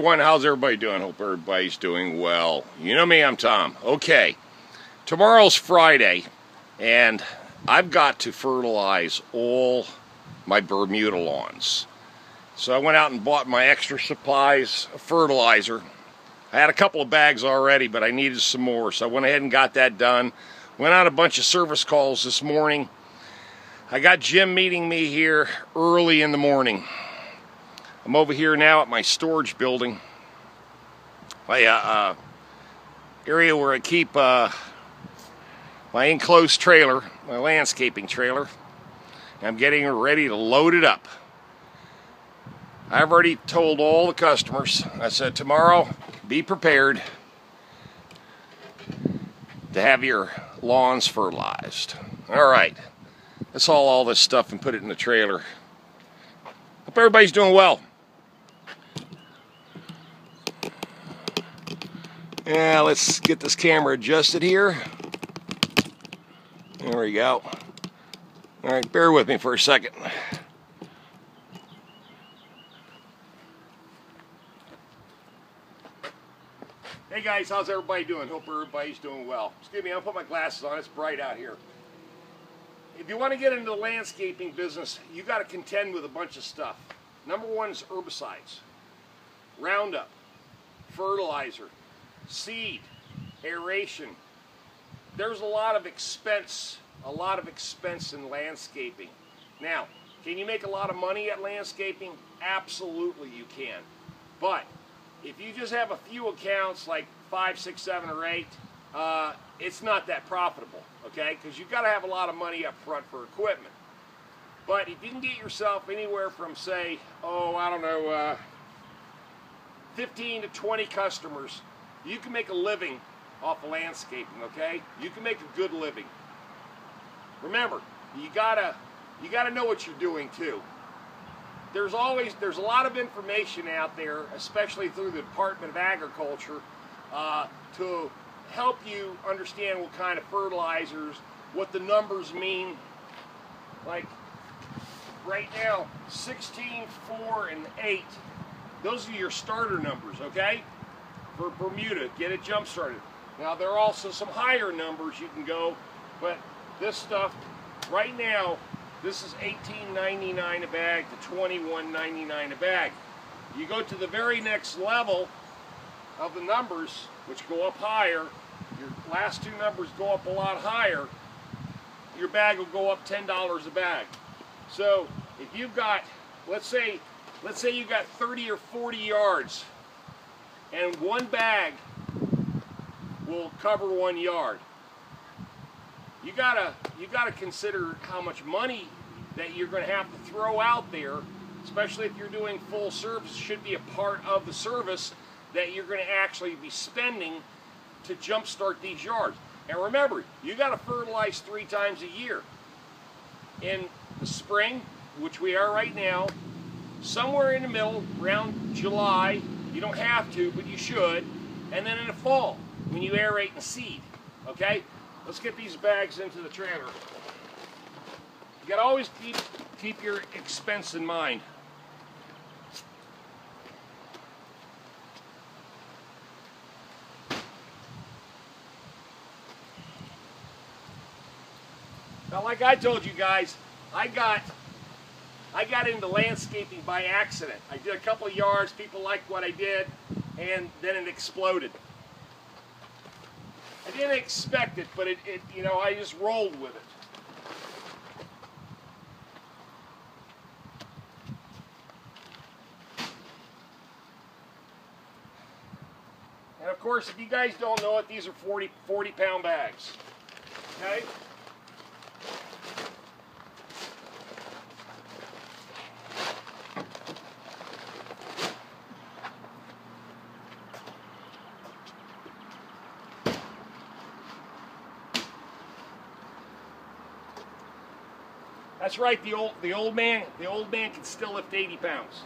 everyone. How's everybody doing? Hope everybody's doing well. You know me, I'm Tom. Okay, tomorrow's Friday, and I've got to fertilize all my Bermuda lawns. So I went out and bought my extra supplies of fertilizer. I had a couple of bags already, but I needed some more, so I went ahead and got that done. Went out a bunch of service calls this morning. I got Jim meeting me here early in the morning. I'm over here now at my storage building, my area where I keep my enclosed trailer, my landscaping trailer. I'm getting ready to load it up. I've already told all the customers, I said tomorrow, be prepared to have your lawns fertilized. All right, let's haul all this stuff and put it in the trailer. Hope everybody's doing well. Yeah, let's get this camera adjusted here. There we go. All right, bear with me for a second. Hey guys, how's everybody doing? Hope everybody's doing well. Excuse me, I'll put my glasses on. It's bright out here. If you want to get into the landscaping business, you got to contend with a bunch of stuff. Number one is herbicides, Roundup, fertilizer, seed, aeration. There's a lot of expense in landscaping. Now, can you make a lot of money at landscaping? Absolutely you can. But if you just have a few accounts, like 5, 6, 7, or 8, it's not that profitable, okay? Because you've got to have a lot of money up front for equipment. But if you can get yourself anywhere from, say, 15 to 20 customers, you can make a living off of landscaping, okay? You can make a good living. Remember, you gotta know what you're doing too. There's a lot of information out there, especially through the Department of Agriculture, to help you understand what kind of fertilizers, what the numbers mean. Like right now, 16, 4, and 8, those are your starter numbers, okay? For Bermuda, get it jump started. Now there are also some higher numbers you can go, but this stuff right now, this is $18.99 a bag to $21.99 a bag. You go to the very next level of the numbers, which go up higher, your last two numbers go up a lot higher, your bag will go up $10 a bag. So if you've got, let's say you've got 30 or 40 yards, and one bag will cover 1 yard. You gotta consider how much money that you're going to have to throw out there, especially if you're doing full service. Should be a part of the service that you're going to actually be spending to jumpstart these yards. And remember, you got to fertilize 3 times a year. In the spring, which we are right now, somewhere in the middle, around July, you don't have to, but you should, and then in the fall, when you aerate and seed, okay? Let's get these bags into the trailer. You gotta always keep your expense in mind. Now, like I told you guys, I got into landscaping by accident. I did a couple of yards, people liked what I did, and then it exploded. I didn't expect it, but I just rolled with it. And of course, if you guys don't know it, these are 40-pound bags. Okay? That's right, the old man can still lift 80 pounds.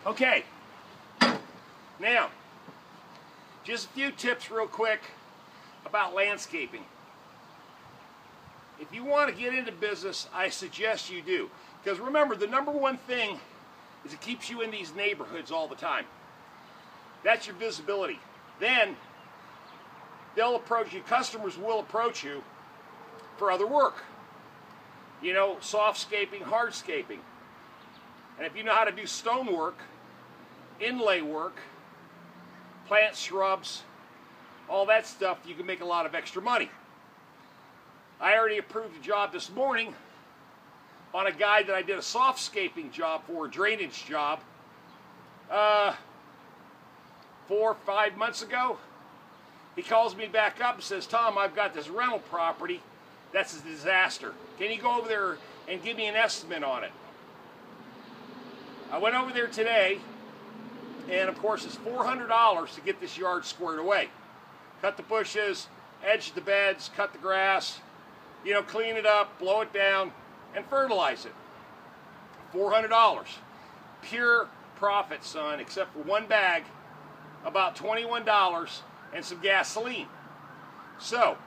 Okay, now, just a few tips real quick about landscaping. If you want to get into business, I suggest you do. Because remember, the number one thing is it keeps you in these neighborhoods all the time. That's your visibility. Then, they'll approach you, customers will approach you for other work. You know, softscaping, hardscaping. And if you know how to do stonework, inlay work, plant shrubs, all that stuff, you can make a lot of extra money. I already approved a job this morning on a guy that I did a softscaping job for, a drainage job, 4 or 5 months ago. He calls me back up and says, Tom, I've got this rental property that's a disaster. Can you go over there and give me an estimate on it? I went over there today, and of course it's $400 to get this yard squared away. Cut the bushes, edge the beds, cut the grass, you know, clean it up, blow it down, and fertilize it. $400. Pure profit, son, except for one bag, about $21, and some gasoline. So,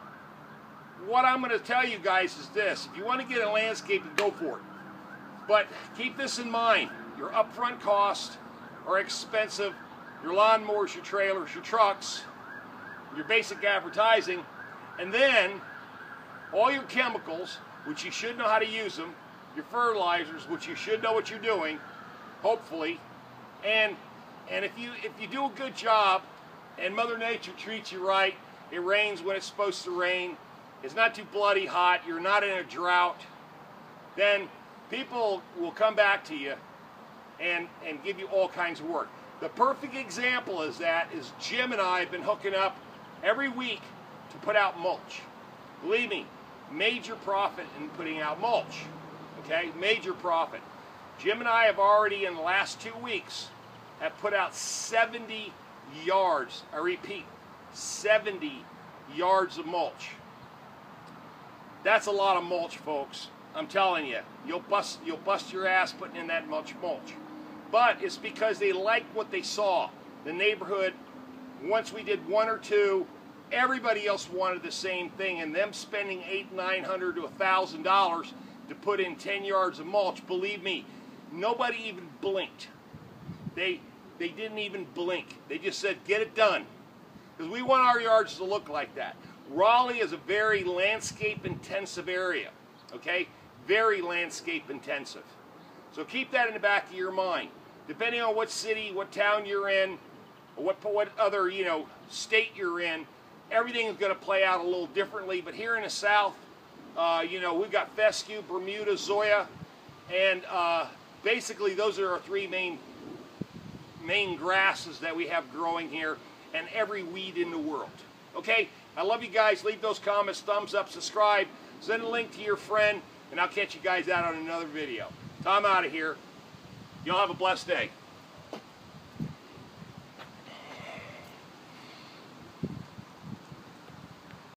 what I'm going to tell you guys is this. If you want to get a landscaping, go for it. But keep this in mind. Your upfront costs are expensive. Your lawnmowers, your trailers, your trucks, your basic advertising, and then all your chemicals, which you should know how to use them, your fertilizers, which you should know what you're doing, hopefully, and if you do a good job and Mother Nature treats you right, it rains when it's supposed to rain, it's not too bloody hot, you're not in a drought, then people will come back to you and give you all kinds of work. The perfect example is Jim and I have been hooking up every week to put out mulch. Believe me, major profit in putting out mulch. Okay, major profit. Jim and I have already, in the last 2 weeks, have put out 70 yards. I repeat, 70 yards of mulch. That's a lot of mulch, folks. I'm telling you, you'll bust your ass putting in that much mulch. But it's because they liked what they saw. The neighborhood, once we did 1 or 2, everybody else wanted the same thing, and them spending $800, $900 to $1,000 to put in 10 yards of mulch, believe me, nobody even blinked. They didn't even blink. They just said, get it done. Because we want our yards to look like that. Raleigh is a very landscape intensive area. Okay? Very landscape intensive. So keep that in the back of your mind. Depending on what city, what town you're in, or what other, you know, state you're in, everything is going to play out a little differently. But here in the South, you know, we've got fescue, Bermuda, Zoya, and basically those are our 3 main grasses that we have growing here, and every weed in the world. Okay? I love you guys. Leave those comments, thumbs up, subscribe, send a link to your friend, and I'll catch you guys out on another video. Tom out of here. Y'all have a blessed day.